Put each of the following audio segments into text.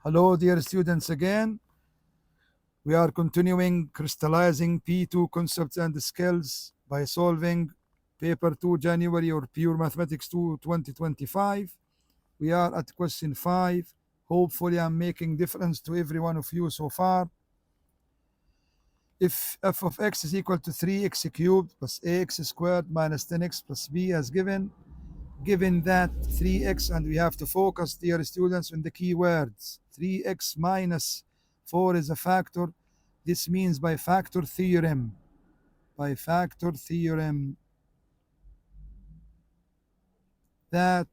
Hello, dear students, again. We are continuing crystallizing P2 concepts and skills by solving paper 2 January or pure mathematics 2 2025. We are at question 5. Hopefully I'm making difference to every one of you so far. If f of x is equal to 3x cubed plus ax squared minus 10x plus b as given that 3x, and we have to focus, dear students, on the key words. 3x minus 4 is a factor. This means by factor theorem. By factor theorem, that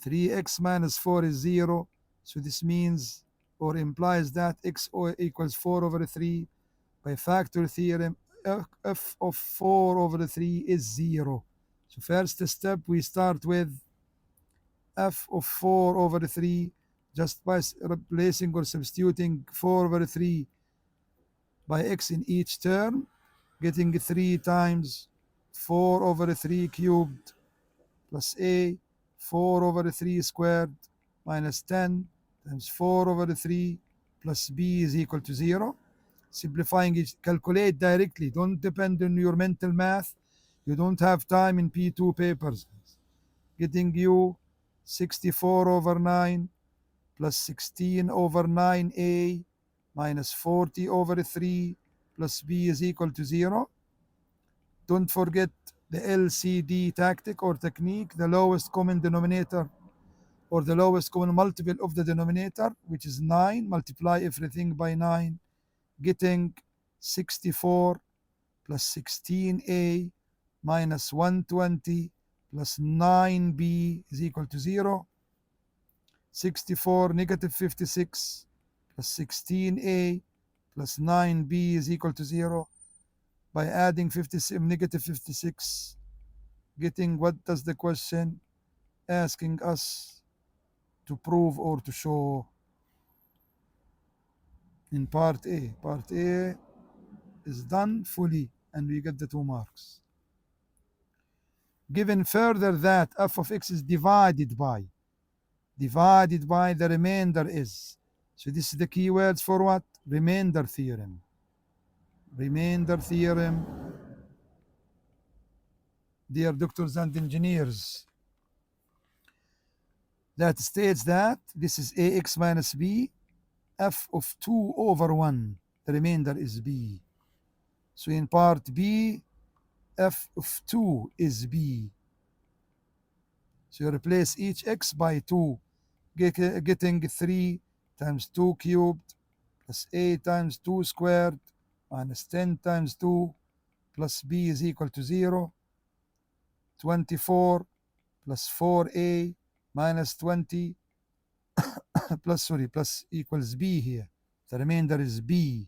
3x minus 4 is 0. So this means or implies that x equals 4 over 3. By factor theorem, f of 4 over 3 is 0. So first step, we start with f of 4 over 3 just by replacing or substituting 4 over 3 by x in each term, getting 3 times 4 over 3 cubed plus a 4 over 3 squared minus 10 times 4 over 3 plus b is equal to 0. Simplifying it, calculate directly. Don't depend on your mental math. You don't have time in P2 papers. Getting you 64 over 9 plus 16 over 9a minus 40 over 3 plus b is equal to 0. Don't forget the LCD tactic or technique, the lowest common denominator or the lowest common multiple of the denominator, which is 9. Multiply everything by 9, getting 64 plus 16a minus 120 plus 9b is equal to 0. 64 negative 56 plus 16a plus 9b is equal to 0. By adding 56, negative 56, getting what does the question asking us to prove or to show in part A. Part A is done fully and we get the 2 marks. Given further that f of x is divided by the remainder is. So this is the key words for what? Remainder theorem. Remainder theorem, dear doctors and engineers, that states that this is ax minus b, f of 2 over 1. The remainder is b. So in part B, f of 2 is b. So you replace each x by 2, getting 3 times 2 cubed plus a times 2 squared minus 10 times 2 plus b is equal to 0. 24 plus 4a minus 20 plus equals b here. The remainder is b.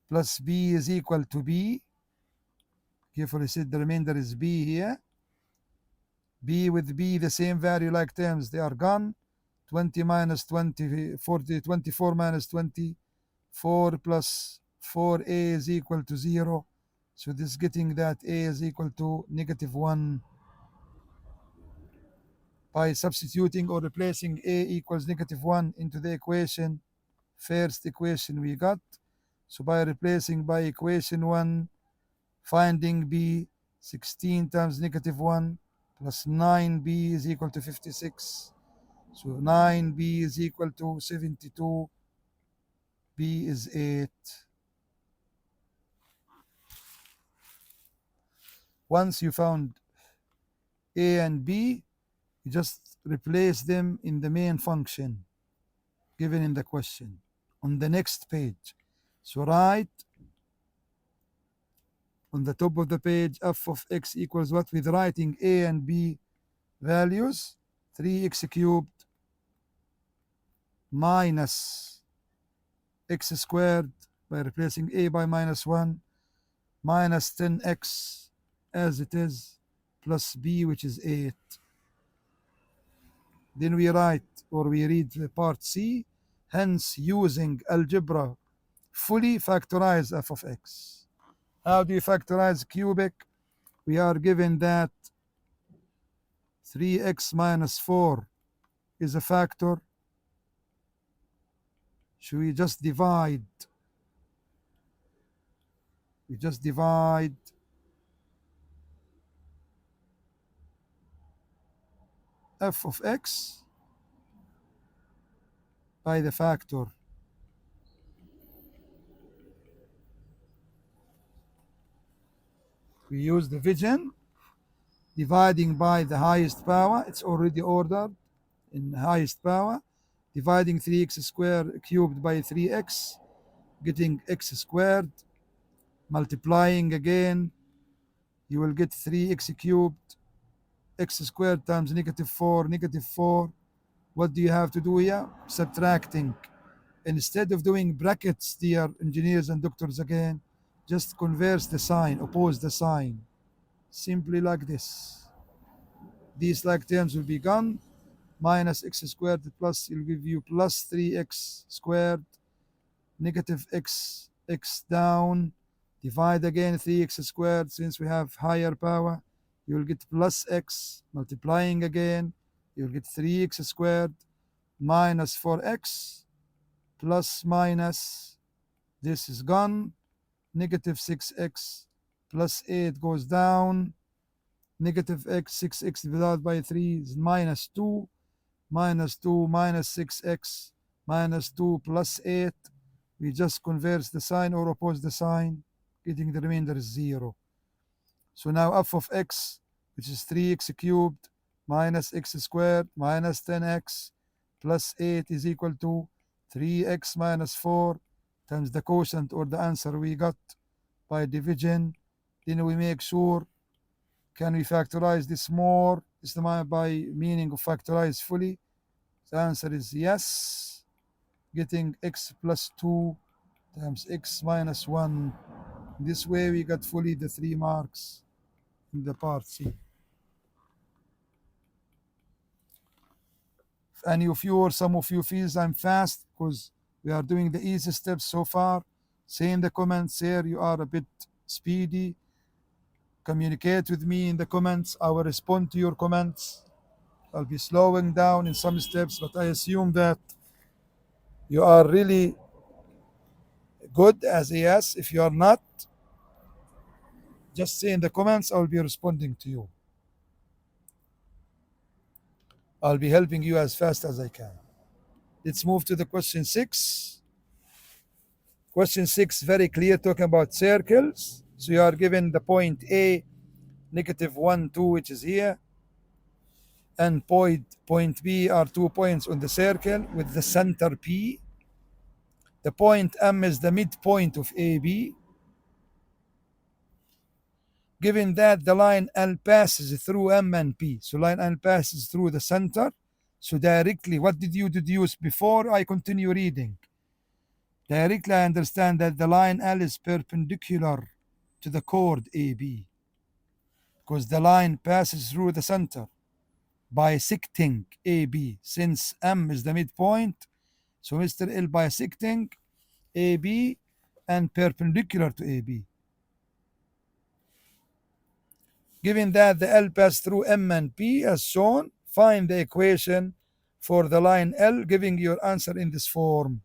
Plus b is equal to b. Carefully said the remainder is b here. b with b, the same value like terms, they are gone. 20 minus 20, 40, 24 minus 20, 4 plus 4a is equal to 0. So this is getting that a is equal to negative 1. By substituting or replacing a equals negative 1 into the equation, first equation we got. So by replacing by equation 1, finding b, 16 times negative 1 plus 9b is equal to 56. So 9b is equal to 72. B is 8. Once you found a and b, you just replace them in the main function given in the question on the next page. So write on the top of the page f of x equals what, with writing a and b values, 3x cubed minus x squared by replacing a by minus 1 minus 10x as it is plus b, which is 8. Then we write or we read part C. Hence, using algebra, fully factorize f of x. How do you factorize cubic? We are given that 3x minus 4 is a factor. Should we just divide? We just divide f of x by the factor. We use division, dividing by the highest power. It's already ordered in highest power. Dividing 3x squared cubed by 3x, getting x squared. Multiplying again, you will get 3x cubed, x squared times negative 4, negative 4. What do you have to do here? Subtracting. Instead of doing brackets, dear engineers and doctors, again, just converse the sign, oppose the sign. Simply like this. These like terms will be gone. Minus x squared plus will give you plus 3x squared, negative x down. Divide again 3x squared. Since we have higher power, you will get plus x. Multiplying again, you will get 3x squared minus 4x plus minus, this is gone, negative 6x plus 8 goes down, negative x, 6x divided by 3 is minus 2, minus 2 minus 6x minus 2 plus 8. We just converse the sign or oppose the sign, getting the remainder is 0. So now f of x, which is 3x cubed minus x squared minus 10x plus 8 is equal to 3x minus 4 times the quotient or the answer we got by division. Then we make sure, can we factorize this more? Is the by meaning of factorize fully? The answer is yes. Getting x plus 2 times x minus 1. This way we got fully the 3 marks in the part C. If any of you or some of you feels I'm fast because we are doing the easy steps so far, say in the comments here you are a bit speedy. Communicate with me in the comments. I will respond to your comments. I'll be slowing down in some steps, but I assume that you are really good as a yes. If you are not, just say in the comments, I'll be responding to you. I'll be helping you as fast as I can. Let's move to the question 6. Question 6, very clear, talking about circles. So you are given the point A, negative 1, 2, which is here, and point B are 2 points on the circle with the center P. The point M is the midpoint of AB. Given that the line L passes through M and P, so line L passes through the center, so directly, what did you deduce before I continue reading? Directly I understand that the line L is perpendicular to the chord AB, because the line passes through the center, bisecting AB. Since M is the midpoint, so Mr. L bisecting AB and perpendicular to AB. Given that the L passed through M and P as shown, find the equation for the line L, giving your answer in this form.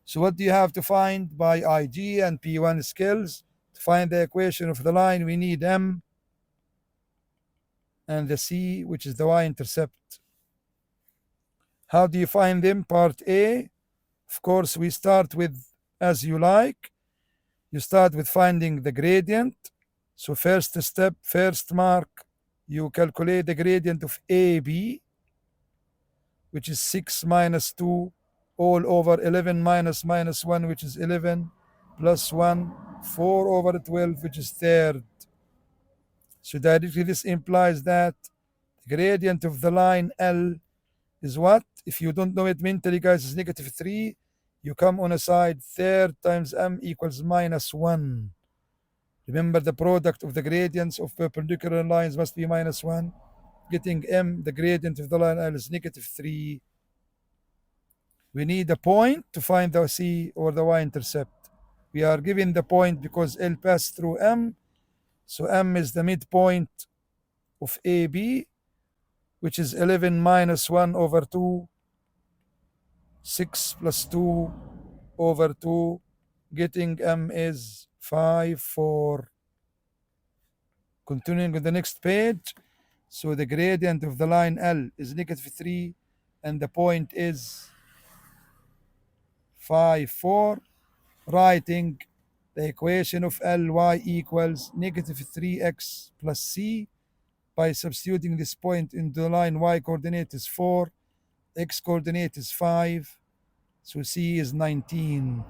So what do you have to find by IG and P1 skills? To find the equation of the line, we need M and the C, which is the y-intercept. How do you find them? Part A, of course, we start with as you like. You start with finding the gradient. So first step, first mark, you calculate the gradient of AB, which is 6 minus 2, all over 11 minus 1, which is 11, plus 1, 4 over 12, which is third. So directly this implies that the gradient of the line L is what? If you don't know it mentally, guys, it's negative 3. You come on a side, third times M equals minus 1. Remember, the product of the gradients of perpendicular lines must be minus 1. Getting M, the gradient of the line L is negative 3. We need a point to find the C or the y-intercept. We are given the point because L passed through M. So M is the midpoint of AB. which is 11 minus 1 over 2, 6 plus 2 over 2, getting m is 5, 4. Continuing with the next page. So the gradient of the line L is negative 3, and the point is 5, 4. Writing the equation of Ly equals negative 3x plus c. By substituting this point in the line, y coordinate is 4, x coordinate is 5, so c is 19.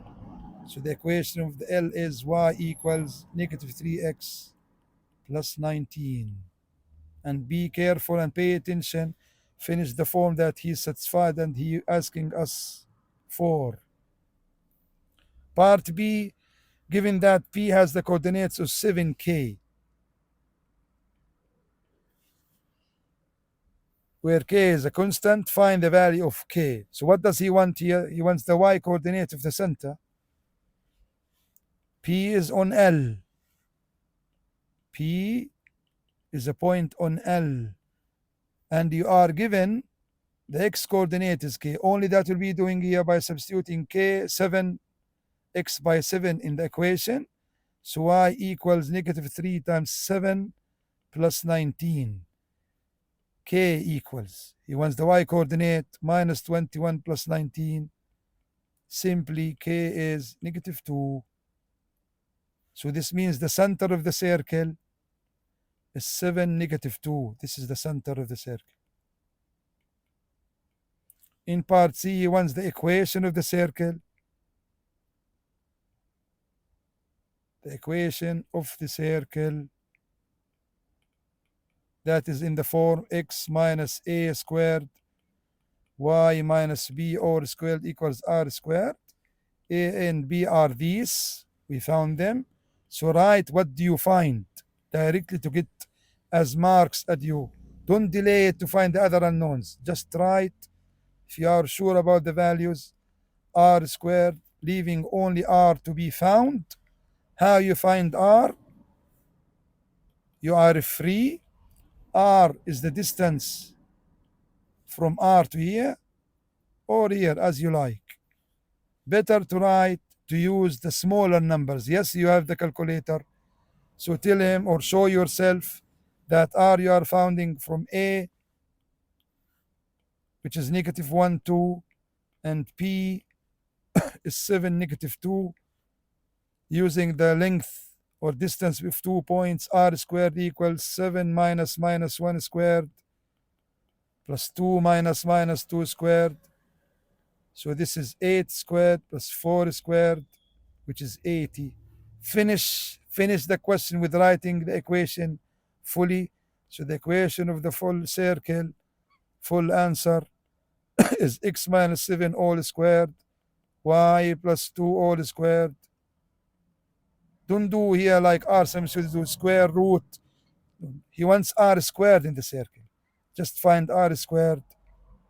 So the equation of the L is y equals negative 3x plus 19. And be careful and pay attention. Finish the form that he's satisfied and he asking us for. Part B, given that P has the coordinates of 7k, where k is a constant, find the value of k. So what does he want here? He wants the y coordinate of the center. P is on L. P is a point on L. And you are given the x coordinate is k. Only that will be doing here by substituting k, 7, x by 7 in the equation. So y equals negative 3 times 7 plus 19. K equals, he wants the y coordinate, minus 21 plus 19. Simply k is negative 2. So this means the center of the circle is 7, negative 2. This is the center of the circle. In part C, he wants the equation of the circle. The equation of the circle, that is in the form x minus a squared y minus b all squared equals r squared. A and b are these. We found them. So write what do you find directly to get as marks at you. Don't delay it to find the other unknowns. Just write, if you are sure about the values, r squared, leaving only r to be found. How you find r? You are free. R is the distance from R to here, or here, as you like. Better to write, to use the smaller numbers. Yes, you have the calculator. So tell him or show yourself that R you are finding from A, which is negative 1, 2, and P is 7, negative 2. Using the length or distance with 2 points, R squared equals 7 minus 1 squared plus 2 minus 2 squared. So this is 8 squared plus 4 squared, which is 80. Finish the question with writing the equation fully. So the equation of the full circle, full answer is x minus 7 all squared, y plus 2 all squared. Don't do here like r, some should do square root. He wants r squared in the circle. Just find r squared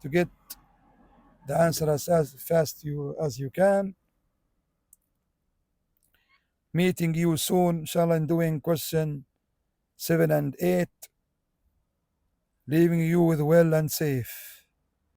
to get the answer as fast as you can. Meeting you soon, inshallah, in doing question 7 and 8. Leaving you with well and safe.